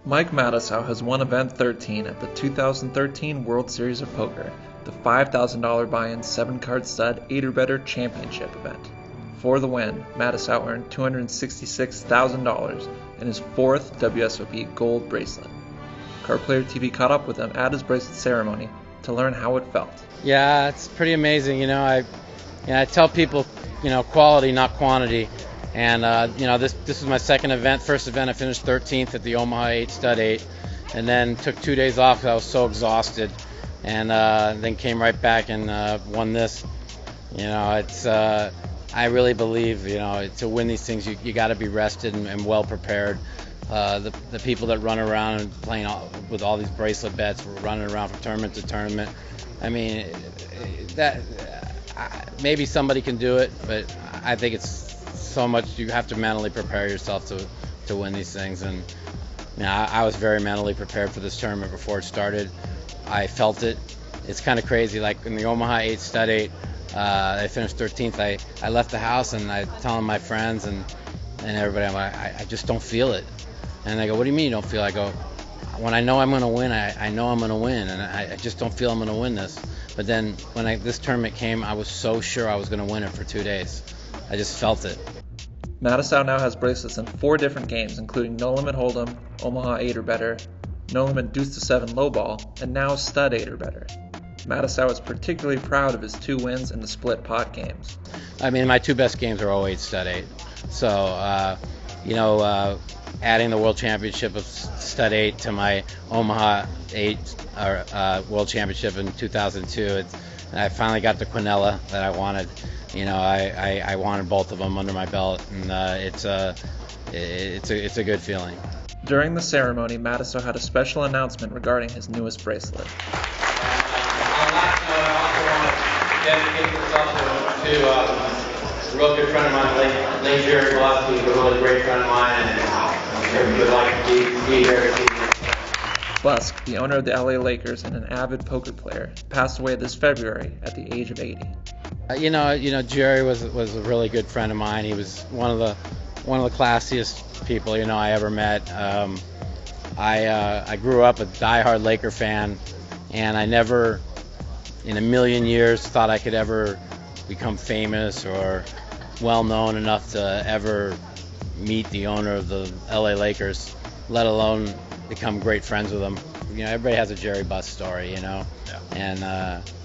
Mike Matusow has won event 13 at the 2013 World Series of Poker, the $5,000 buy-in 7-card stud 8 or better championship event. For the win, Matusow earned $266,000 and his 4th WSOP gold bracelet. Card Player TV caught up with him at his bracelet ceremony to learn how it felt. Yeah, it's pretty amazing. I tell people, quality, not quantity. And this is my second event. First event, I finished 13th at the Omaha 8 Stud 8, and then took 2 days off because I was so exhausted, and then came right back and won this. I really believe, to win these things, you got to be rested and well prepared. The people that run around and playing with all these bracelet bets, running around from tournament to tournament. I mean, maybe somebody can do it, but I think it's so much you have to mentally prepare yourself to win these things. And I was very mentally prepared for this tournament before it started. I felt it. It's kind of crazy. Like in the Omaha 8 Stud 8, I finished 13th. I left the house and I telling my friends and everybody, I'm like, I just don't feel it. And they go, what do you mean you don't feel it? I go, when I know I'm going to win, I know I'm going to win, and I just don't feel I'm going to win this. But then when this tournament came, I was so sure I was going to win it for 2 days. I just felt it. Matusow now has bracelets in 4 different games, including No Limit Hold'em, Omaha 8 or better, No Limit Deuce to 7 Lowball, and now Stud 8 or better. Matusow is particularly proud of his 2 wins in the split pot games. I mean, my 2 best games are 08 Stud 8. So, adding the World Championship of Stud 8 to my Omaha 8 World Championship in 2002, and I finally got the quinella that I wanted. I wanted both of them under my belt, and it's a good feeling. During the ceremony, Matusow had a special announcement regarding his newest bracelet. On that note, I also want to dedicate this also to a real good friend of mine, Lane Jerry Bloss, who's a really great friend of mine, and he would like to be here. Busk, the owner of the LA Lakers and an avid poker player, passed away this February at the age of 80. Jerry was a really good friend of mine. He was one of the classiest people I ever met. I grew up a diehard Laker fan, and I never, in a million years, thought I could ever become famous or well known enough to ever meet the owner of the LA Lakers, let alone become great friends with him. Everybody has a Jerry Buss story, Yeah. And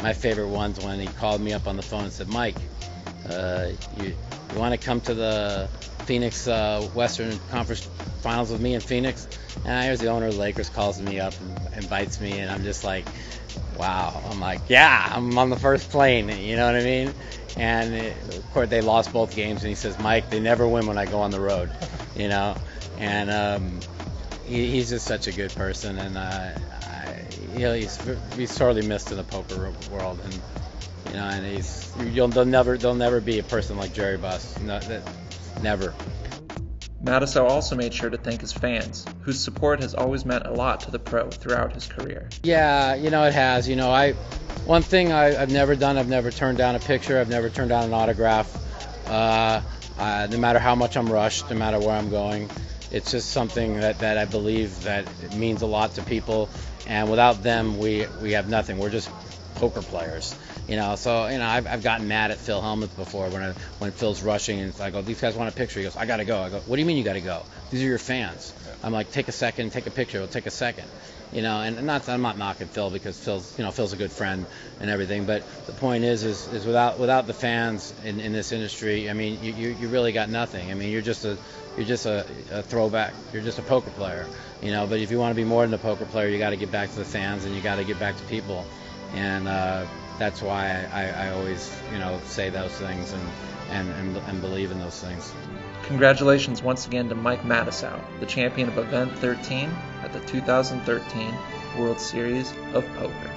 my favorite one's when he called me up on the phone and said, Mike, you want to come to the Phoenix Western Conference Finals with me in Phoenix? And here's the owner of the Lakers calls me up and invites me, and I'm just like, wow. I'm like, yeah, I'm on the first plane, you know what I mean? And of course they lost both games, and he says, Mike, they never win when I go on the road, And he's just such a good person, and he's sorely missed in the poker world, and there'll never be a person like Jerry Buss, never. Matusow also made sure to thank his fans, whose support has always meant a lot to the pro throughout his career. Yeah, it has. One thing I've never done, I've never turned down a picture, I've never turned down an autograph, no matter how much I'm rushed, no matter where I'm going. It's just something that I believe that it means a lot to people, and without them, we have nothing. We're just poker players, So I've gotten mad at Phil Hellmuth before when Phil's rushing, and I go, these guys want a picture. He goes, I gotta go. I go, what do you mean you gotta go? These are your fans. I'm like, take a second, take a picture. It'll take a second, And I'm not knocking Phil because Phil's a good friend and everything. But the point is without the fans in this industry, I mean, you really got nothing. I mean, you're just a throwback. You're just a poker player, But if you want to be more than a poker player, you got to get back to the fans, and you got to get back to people, and that's why I always say those things and believe in those things. Congratulations once again to Mike Matusow, the champion of Event 13 at the 2013 World Series of Poker.